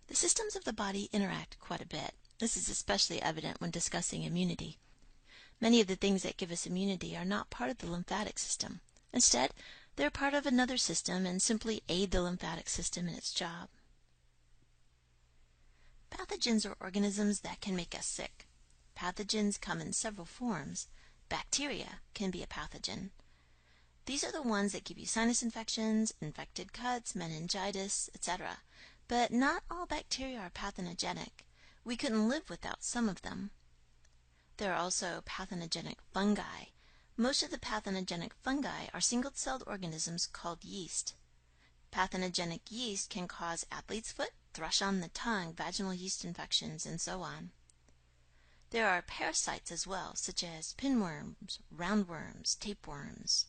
The systems of the body interact quite a bit. This is especially evident when discussing immunity. Many of the things that give us immunity are not part of the lymphatic system. Instead, they're part of another system and simply aid the lymphatic system in its job. Pathogens are organisms that can make us sick. Pathogens come in several forms. Bacteria can be a pathogen. These are the ones that give you sinus infections, infected cuts, meningitis, etc. But not all bacteria are pathogenic. We couldn't live without some of them. There are also pathogenic fungi. Most of the pathogenic fungi are single-celled organisms called yeast. Pathogenic yeast can cause athlete's foot, thrush on the tongue, vaginal yeast infections, and so on. There are parasites as well, such as pinworms, roundworms, tapeworms.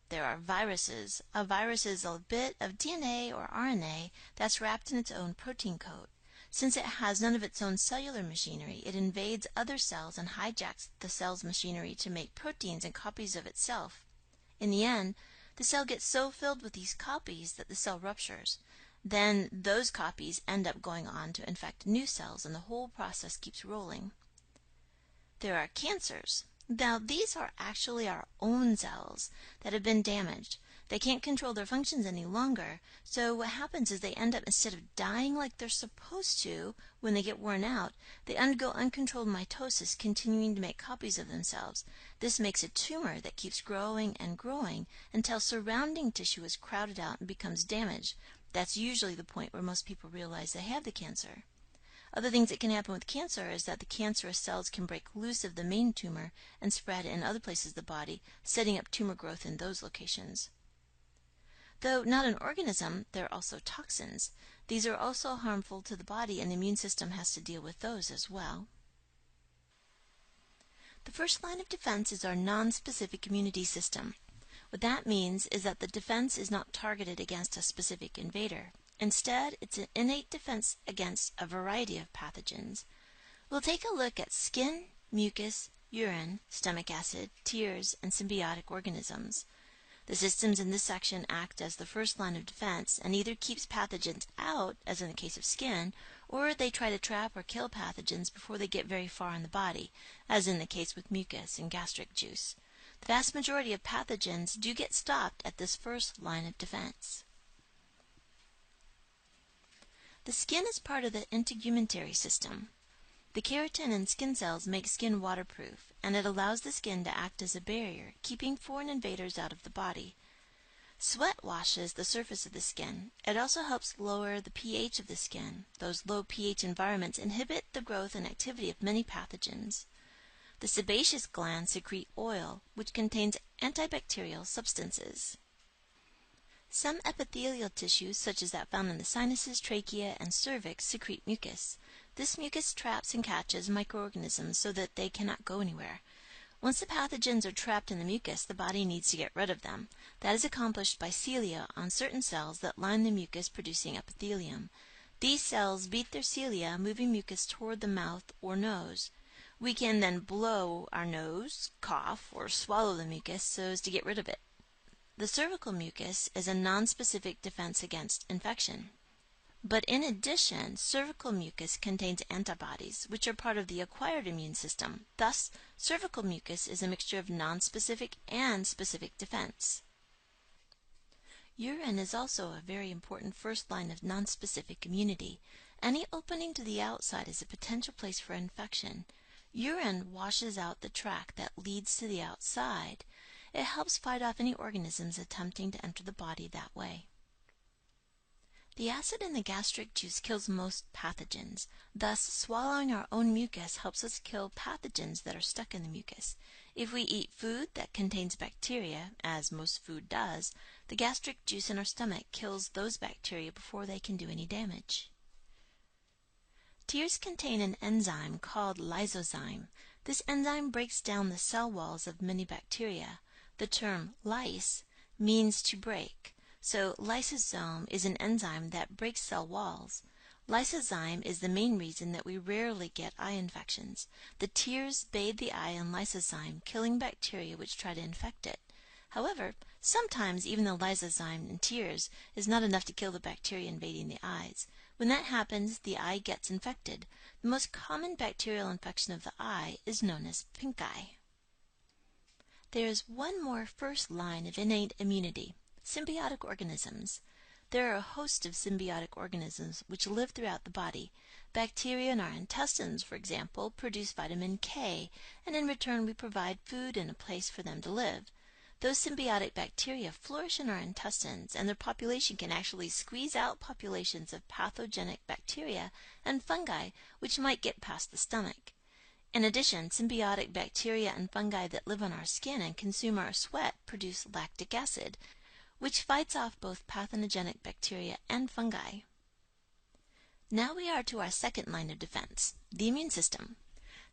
There are viruses. A virus is a bit of DNA or RNA that's wrapped in its own protein coat. Since it has none of its own cellular machinery, it invades other cells and hijacks the cell's machinery to make proteins and copies of itself. In the end, the cell gets so filled with these copies that the cell ruptures. Then those copies end up going on to infect new cells, and the whole process keeps rolling. There are cancers. Now, these are actually our own cells that have been damaged. They can't control their functions any longer, so what happens is they end up, instead of dying like they're supposed to when they get worn out, they undergo uncontrolled mitosis, continuing to make copies of themselves. This makes a tumor that keeps growing and growing until surrounding tissue is crowded out and becomes damaged. That's usually the point where most people realize they have the cancer. Other things that can happen with cancer is that the cancerous cells can break loose of the main tumor and spread in other places of the body, setting up tumor growth in those locations. Though not an organism, there are also toxins. These are also harmful to the body, and the immune system has to deal with those as well. The first line of defense is our non-specific immunity system. What that means is that the defense is not targeted against a specific invader. Instead, it's an innate defense against a variety of pathogens. We'll take a look at skin, mucus, urine, stomach acid, tears, and symbiotic organisms. The systems in this section act as the first line of defense and either keeps pathogens out, as in the case of skin, or they try to trap or kill pathogens before they get very far in the body, as in the case with mucus and gastric juice. The vast majority of pathogens do get stopped at this first line of defense. The skin is part of the integumentary system. The keratin in skin cells makes skin waterproof, and it allows the skin to act as a barrier, keeping foreign invaders out of the body. Sweat washes the surface of the skin. It also helps lower the pH of the skin. Those low pH environments inhibit the growth and activity of many pathogens. The sebaceous glands secrete oil, which contains antibacterial substances. Some epithelial tissues, such as that found in the sinuses, trachea, and cervix, secrete mucus. This mucus traps and catches microorganisms so that they cannot go anywhere. Once the pathogens are trapped in the mucus, the body needs to get rid of them. That is accomplished by cilia on certain cells that line the mucus-producing epithelium. These cells beat their cilia, moving mucus toward the mouth or nose. We can then blow our nose, cough, or swallow the mucus so as to get rid of it. The cervical mucus is a nonspecific defense against infection. But in addition, cervical mucus contains antibodies, which are part of the acquired immune system. Thus, cervical mucus is a mixture of nonspecific and specific defense. Urine is also a very important first line of nonspecific immunity. Any opening to the outside is a potential place for infection. Urine washes out the tract that leads to the outside. It helps fight off any organisms attempting to enter the body that way. The acid in the gastric juice kills most pathogens. Thus, swallowing our own mucus helps us kill pathogens that are stuck in the mucus. If we eat food that contains bacteria, as most food does, the gastric juice in our stomach kills those bacteria before they can do any damage. Tears contain an enzyme called lysozyme. This enzyme breaks down the cell walls of many bacteria. The term lyse means to break, so lysosome is an enzyme that breaks cell walls. Lysozyme is the main reason that we rarely get eye infections. The tears bathe the eye in lysozyme, killing bacteria which try to infect it. However, sometimes even the lysozyme in tears is not enough to kill the bacteria invading the eyes. When that happens, the eye gets infected. The most common bacterial infection of the eye is known as pink eye. There is one more first line of innate immunity: symbiotic organisms. There are a host of symbiotic organisms which live throughout the body. Bacteria in our intestines, for example, produce vitamin K, and in return we provide food and a place for them to live. Those symbiotic bacteria flourish in our intestines, and their population can actually squeeze out populations of pathogenic bacteria and fungi which might get past the stomach. In addition, symbiotic bacteria and fungi that live on our skin and consume our sweat produce lactic acid, which fights off both pathogenic bacteria and fungi. Now we are to our second line of defense, the immune system.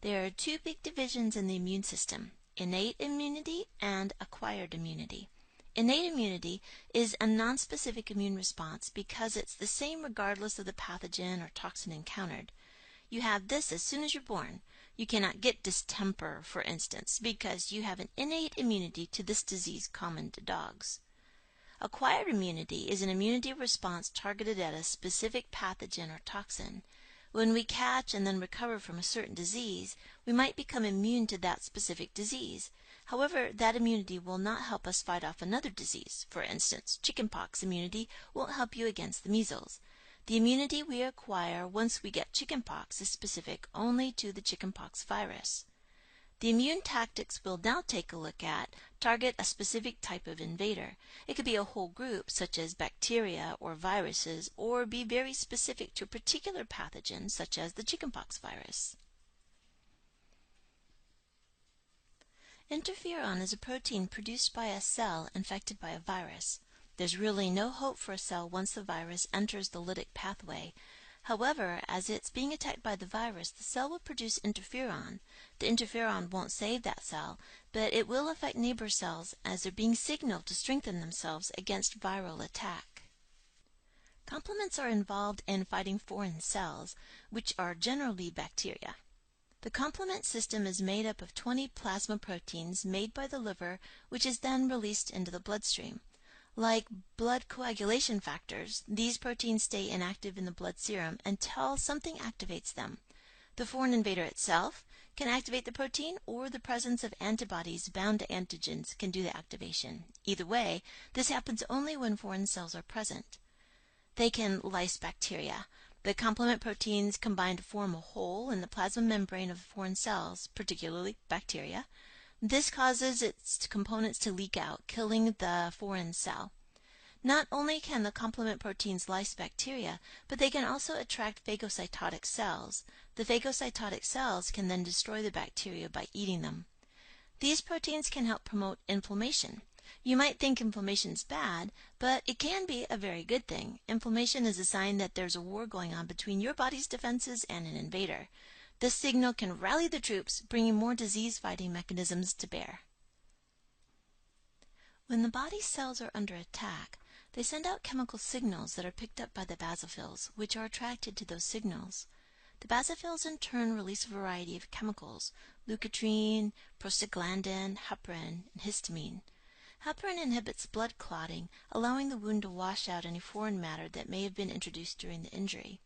There are two big divisions in the immune system: innate immunity and acquired immunity. Innate immunity is a nonspecific immune response because it's the same regardless of the pathogen or toxin encountered. You have this as soon as you're born. You cannot get distemper, for instance, because you have an innate immunity to this disease common to dogs. Acquired immunity is an immunity response targeted at a specific pathogen or toxin. When we catch and then recover from a certain disease, we might become immune to that specific disease. However, that immunity will not help us fight off another disease. For instance, chickenpox immunity won't help you against the measles. The immunity we acquire once we get chickenpox is specific only to the chickenpox virus. The immune tactics we'll now take a look at target a specific type of invader. It could be a whole group, such as bacteria or viruses, or be very specific to a particular pathogen, such as the chickenpox virus. Interferon is a protein produced by a cell infected by a virus. There's really no hope for a cell once the virus enters the lytic pathway. However, as it's being attacked by the virus, the cell will produce interferon. The interferon won't save that cell, but it will affect neighbor cells as they're being signaled to strengthen themselves against viral attack. Complements are involved in fighting foreign cells, which are generally bacteria. The complement system is made up of 20 plasma proteins made by the liver, which is then released into the bloodstream. Like blood coagulation factors, these proteins stay inactive in the blood serum until something activates them. The foreign invader itself can activate the protein, or the presence of antibodies bound to antigens can do the activation. Either way, this happens only when foreign cells are present. They can lyse bacteria. The complement proteins combine to form a hole in the plasma membrane of foreign cells, particularly bacteria. This causes its components to leak out, killing the foreign cell. Not only can the complement proteins lyse bacteria, but they can also attract phagocytotic cells. The phagocytotic cells can then destroy the bacteria by eating them. These proteins can help promote inflammation. You might think inflammation is bad, but it can be a very good thing. Inflammation is a sign that there's a war going on between your body's defenses and an invader. This signal can rally the troops, bringing more disease-fighting mechanisms to bear. When the body's cells are under attack, they send out chemical signals that are picked up by the basophils, which are attracted to those signals. The basophils in turn release a variety of chemicals: leukotriene, prostaglandin, heparin, and histamine. Heparin inhibits blood clotting, allowing the wound to wash out any foreign matter that may have been introduced during the injury.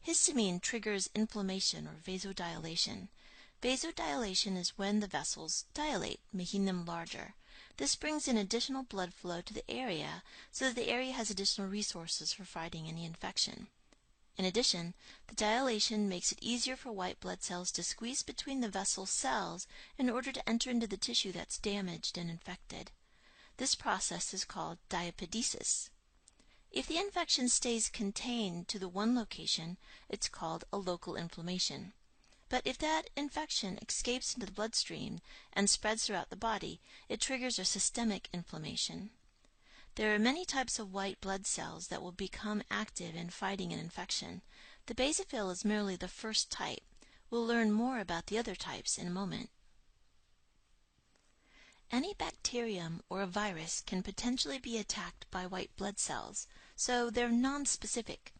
Histamine triggers inflammation or vasodilation. Vasodilation is when the vessels dilate, making them larger. This brings in additional blood flow to the area so that the area has additional resources for fighting any infection. In addition, the dilation makes it easier for white blood cells to squeeze between the vessel cells in order to enter into the tissue that's damaged and infected. This process is called diapedesis. If the infection stays contained to the one location, it's called a local inflammation. But if that infection escapes into the bloodstream and spreads throughout the body, it triggers a systemic inflammation. There are many types of white blood cells that will become active in fighting an infection. The basophil is merely the first type. We'll learn more about the other types in a moment. Any bacterium or a virus can potentially be attacked by white blood cells, so they're nonspecific.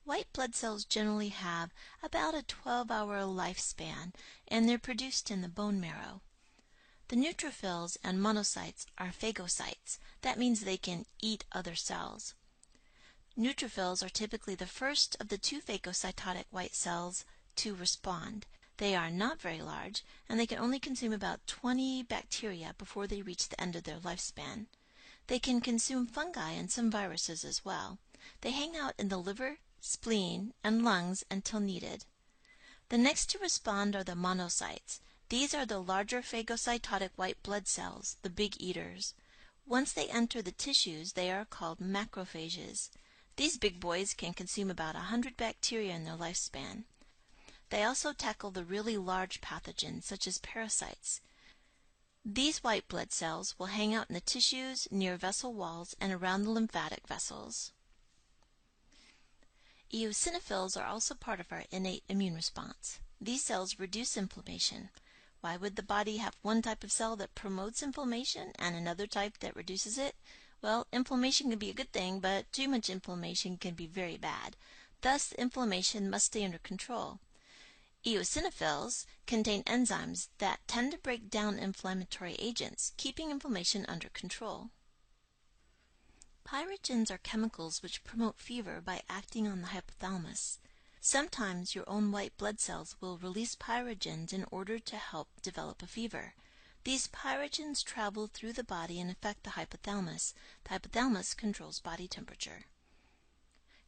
White blood cells generally have about a 12-hour lifespan, and they're produced in the bone marrow. The neutrophils and monocytes are phagocytes. That means they can eat other cells. Neutrophils are typically the first of the two phagocytotic white cells to respond. They are not very large, and they can only consume about 20 bacteria before they reach the end of their lifespan. They can consume fungi and some viruses as well. They hang out in the liver, spleen, and lungs until needed. The next to respond are the monocytes. These are the larger phagocytotic white blood cells, the big eaters. Once they enter the tissues, they are called macrophages. These big boys can consume about 100 bacteria in their lifespan. They also tackle the really large pathogens, such as parasites. These white blood cells will hang out in the tissues, near vessel walls, and around the lymphatic vessels. Eosinophils are also part of our innate immune response. These cells reduce inflammation. Why would the body have one type of cell that promotes inflammation and another type that reduces it? Well, inflammation can be a good thing, but too much inflammation can be very bad. Thus, inflammation must stay under control. Eosinophils contain enzymes that tend to break down inflammatory agents, keeping inflammation under control. Pyrogens are chemicals which promote fever by acting on the hypothalamus. Sometimes your own white blood cells will release pyrogens in order to help develop a fever. These pyrogens travel through the body and affect the hypothalamus. The hypothalamus controls body temperature.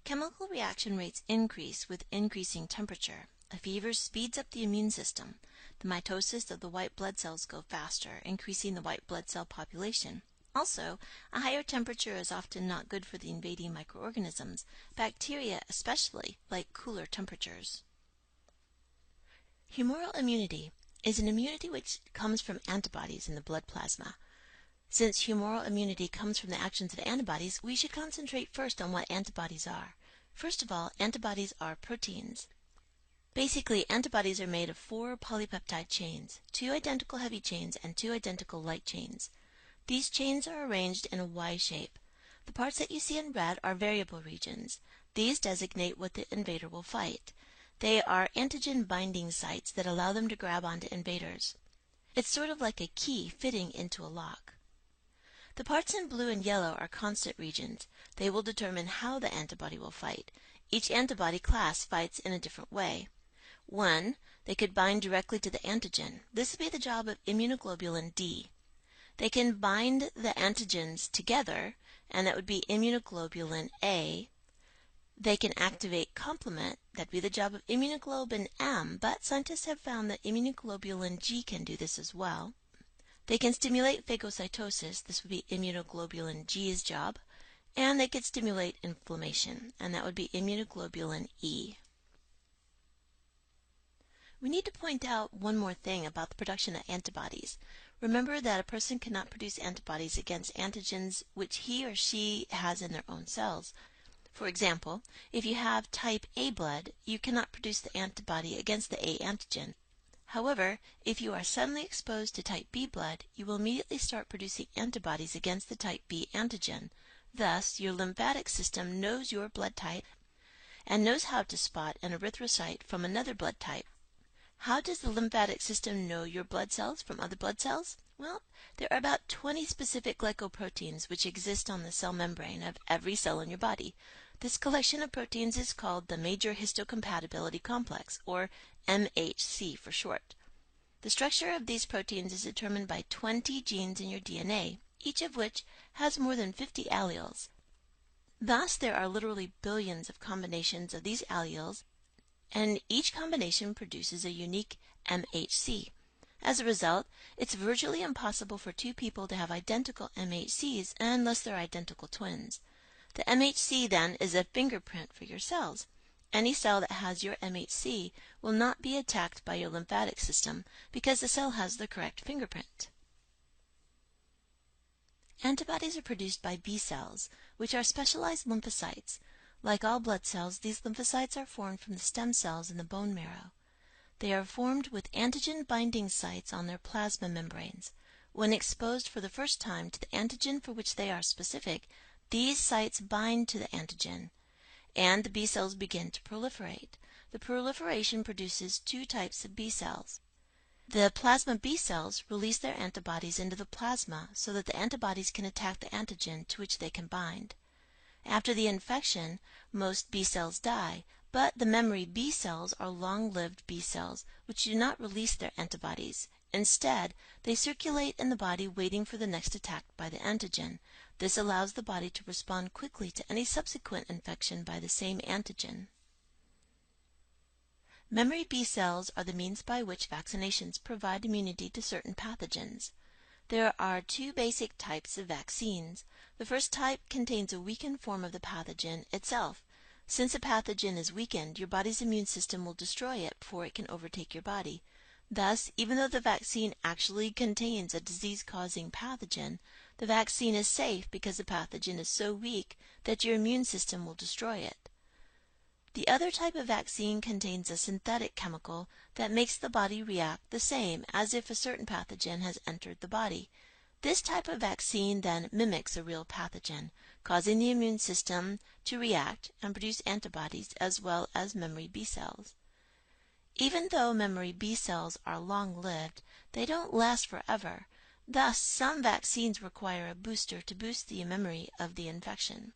Chemical reaction rates increase with increasing temperature. A fever speeds up the immune system. The mitosis of the white blood cells go faster, increasing the white blood cell population. Also, a higher temperature is often not good for the invading microorganisms. Bacteria especially like cooler temperatures. Humoral immunity is an immunity which comes from antibodies in the blood plasma. Since humoral immunity comes from the actions of antibodies, we should concentrate first on what antibodies are. First of all, antibodies are proteins. Basically, antibodies are made of 4 polypeptide chains, 2 identical heavy chains and 2 identical light chains. These chains are arranged in a Y shape. The parts that you see in red are variable regions. These designate what the invader will fight. They are antigen binding sites that allow them to grab onto invaders. It's sort of like a key fitting into a lock. The parts in blue and yellow are constant regions. They will determine how the antibody will fight. Each antibody class fights in a different way. 1. They could bind directly to the antigen. This would be the job of immunoglobulin D. They can bind the antigens together, and that would be immunoglobulin A. They can activate complement. That would be the job of immunoglobulin M, but scientists have found that immunoglobulin G can do this as well. They can stimulate phagocytosis. This would be immunoglobulin G's job. And they could stimulate inflammation, and that would be immunoglobulin E. We need to point out one more thing about the production of antibodies. Remember that a person cannot produce antibodies against antigens which he or she has in their own cells. For example, if you have type A blood, you cannot produce the antibody against the A antigen. However, if you are suddenly exposed to type B blood, you will immediately start producing antibodies against the type B antigen. Thus, your lymphatic system knows your blood type and knows how to spot an erythrocyte from another blood type. How does the lymphatic system know your blood cells from other blood cells? Well, there are about 20 specific glycoproteins which exist on the cell membrane of every cell in your body. This collection of proteins is called the Major Histocompatibility Complex, or MHC for short. The structure of these proteins is determined by 20 genes in your DNA, each of which has more than 50 alleles. Thus, there are literally billions of combinations of these alleles, and each combination produces a unique MHC. As a result, it's virtually impossible for two people to have identical MHCs unless they're identical twins. The MHC then is a fingerprint for your cells. Any cell that has your MHC will not be attacked by your lymphatic system because the cell has the correct fingerprint. Antibodies are produced by B cells, which are specialized lymphocytes. Like all blood cells, these lymphocytes are formed from the stem cells in the bone marrow. They are formed with antigen binding sites on their plasma membranes. When exposed for the first time to the antigen for which they are specific, these sites bind to the antigen, and the B cells begin to proliferate. The proliferation produces two types of B cells. The plasma B cells release their antibodies into the plasma so that the antibodies can attack the antigen to which they can bind. After the infection, most B cells die, but the memory B cells are long-lived B cells which do not release their antibodies. Instead, they circulate in the body waiting for the next attack by the antigen. This allows the body to respond quickly to any subsequent infection by the same antigen. Memory B cells are the means by which vaccinations provide immunity to certain pathogens. There are two basic types of vaccines. The first type contains a weakened form of the pathogen itself. Since a pathogen is weakened, your body's immune system will destroy it before it can overtake your body. Thus, even though the vaccine actually contains a disease-causing pathogen, the vaccine is safe because the pathogen is so weak that your immune system will destroy it. The other type of vaccine contains a synthetic chemical that makes the body react the same as if a certain pathogen has entered the body. This type of vaccine then mimics a real pathogen, causing the immune system to react and produce antibodies as well as memory B cells. Even though memory B cells are long-lived, they don't last forever. Thus, some vaccines require a booster to boost the memory of the infection.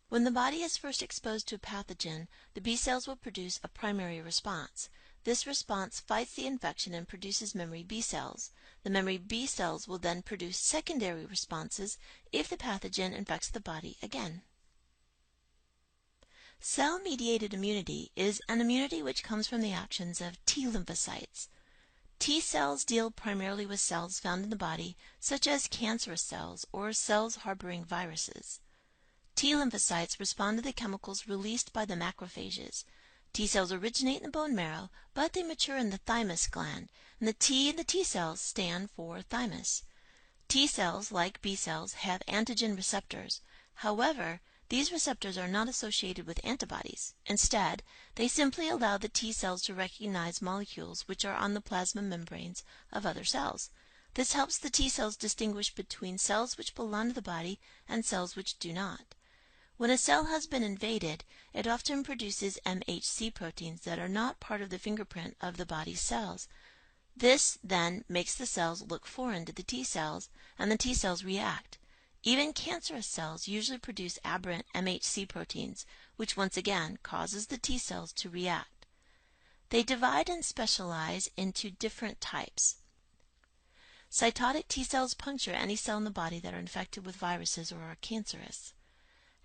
When the body is first exposed to a pathogen, the B cells will produce a primary response. This response fights the infection and produces memory B cells. The memory B cells will then produce secondary responses if the pathogen infects the body again. Cell-mediated immunity is an immunity which comes from the actions of T lymphocytes. T cells deal primarily with cells found in the body, such as cancerous cells or cells harboring viruses. T lymphocytes respond to the chemicals released by the macrophages. T cells originate in the bone marrow, but they mature in the thymus gland, and the T in the T cells stand for thymus. T cells, like B cells, have antigen receptors. However, these receptors are not associated with antibodies. Instead, they simply allow the T cells to recognize molecules which are on the plasma membranes of other cells. This helps the T cells distinguish between cells which belong to the body and cells which do not. When a cell has been invaded, it often produces MHC proteins that are not part of the fingerprint of the body's cells. This then makes the cells look foreign to the T cells, and the T cells react. Even cancerous cells usually produce aberrant MHC proteins, which once again causes the T cells to react. They divide and specialize into different types. Cytotic T cells puncture any cell in the body that are infected with viruses or are cancerous.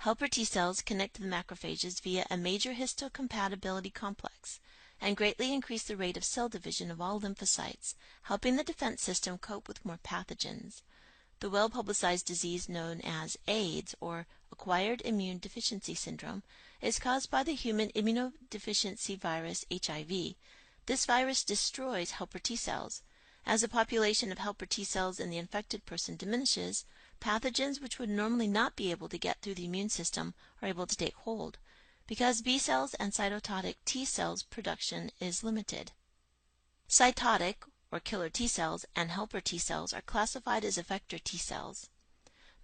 Helper T cells connect to the macrophages via a major histocompatibility complex and greatly increase the rate of cell division of all lymphocytes, helping the defense system cope with more pathogens. The well-publicized disease known as AIDS, or acquired immune deficiency syndrome, is caused by the human immunodeficiency virus HIV. This virus destroys helper T cells. As the population of helper T cells in the infected person diminishes, pathogens which would normally not be able to get through the immune system are able to take hold, because B cells and cytototic T cells production is limited. Cytotic, or killer T cells, and helper T cells are classified as effector T cells.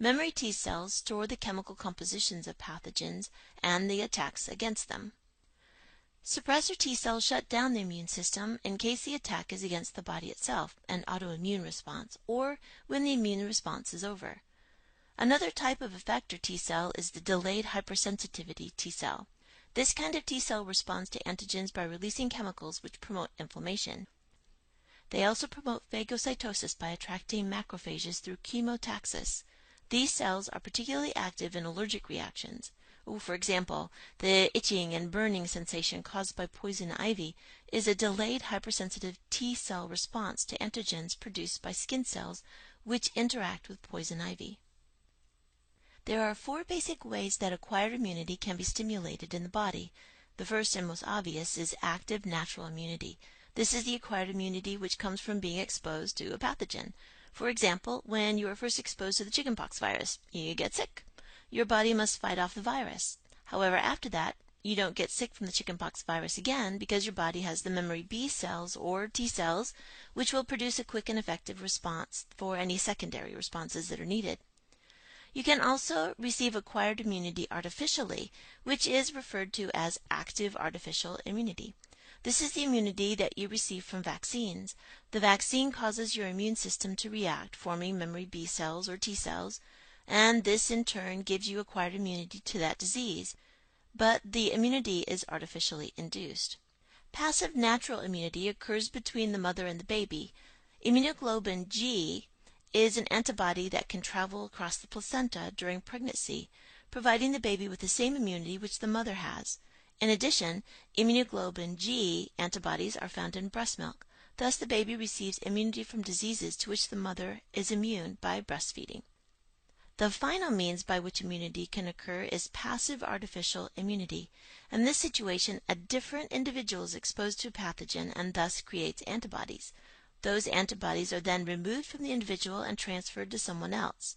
Memory T cells store the chemical compositions of pathogens and the attacks against them. Suppressor T cells shut down the immune system in case the attack is against the body itself, an autoimmune response, or when the immune response is over. Another type of effector T cell is the delayed hypersensitivity T cell. This kind of T cell responds to antigens by releasing chemicals which promote inflammation. They also promote phagocytosis by attracting macrophages through chemotaxis. These cells are particularly active in allergic reactions. For example, the itching and burning sensation caused by poison ivy is a delayed hypersensitive T cell response to antigens produced by skin cells which interact with poison ivy. There are 4 basic ways that acquired immunity can be stimulated in the body. The first and most obvious is active natural immunity. This is the acquired immunity which comes from being exposed to a pathogen. For example, when you are first exposed to the chickenpox virus, you get sick. Your body must fight off the virus. However, after that, you don't get sick from the chickenpox virus again because your body has the memory B cells or T cells, which will produce a quick and effective response for any secondary responses that are needed. You can also receive acquired immunity artificially, which is referred to as active artificial immunity. This is the immunity that you receive from vaccines. The vaccine causes your immune system to react, forming memory B cells or T cells, and this in turn gives you acquired immunity to that disease. But the immunity is artificially induced. Passive natural immunity occurs between the mother and the baby. Immunoglobulin G is an antibody that can travel across the placenta during pregnancy, providing the baby with the same immunity which the mother has. In addition, immunoglobulin G antibodies are found in breast milk. Thus, the baby receives immunity from diseases to which the mother is immune by breastfeeding. The final means by which immunity can occur is passive artificial immunity. In this situation, a different individual is exposed to a pathogen and thus creates antibodies. Those antibodies are then removed from the individual and transferred to someone else.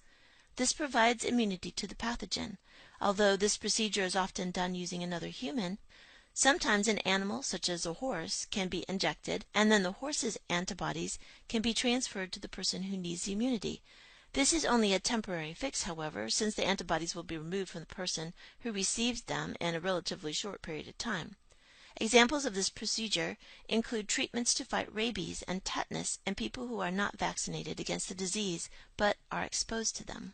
This provides immunity to the pathogen. Although this procedure is often done using another human, sometimes an animal, such as a horse, can be injected, and then the horse's antibodies can be transferred to the person who needs the immunity. This is only a temporary fix, however, since the antibodies will be removed from the person who receives them in a relatively short period of time. Examples of this procedure include treatments to fight rabies and tetanus in people who are not vaccinated against the disease but are exposed to them.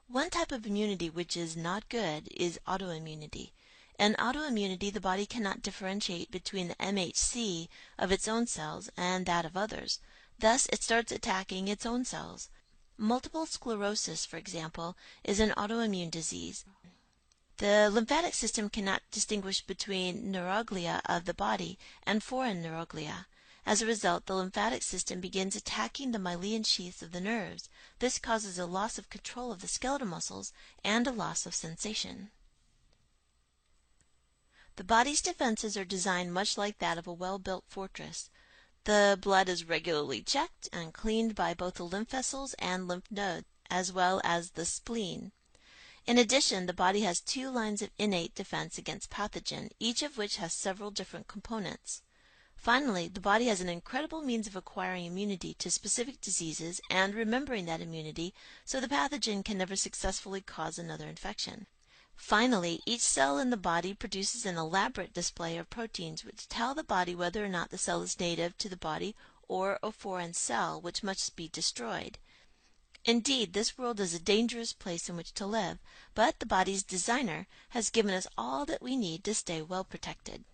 One type of immunity which is not good is autoimmunity. In autoimmunity, the body cannot differentiate between the MHC of its own cells and that of others. Thus, it starts attacking its own cells. Multiple sclerosis, for example, is an autoimmune disease. The lymphatic system cannot distinguish between neuroglia of the body and foreign neuroglia. As a result, the lymphatic system begins attacking the myelin sheaths of the nerves. This causes a loss of control of the skeletal muscles and a loss of sensation. The body's defenses are designed much like that of a well-built fortress. The blood is regularly checked and cleaned by both the lymph vessels and lymph nodes, as well as the spleen. In addition, the body has two lines of innate defense against pathogen, each of which has several different components. Finally, the body has an incredible means of acquiring immunity to specific diseases and remembering that immunity so the pathogen can never successfully cause another infection. Finally, each cell in the body produces an elaborate display of proteins which tell the body whether or not the cell is native to the body or a foreign cell which must be destroyed. Indeed, this world is a dangerous place in which to live, but the body's designer has given us all that we need to stay well protected.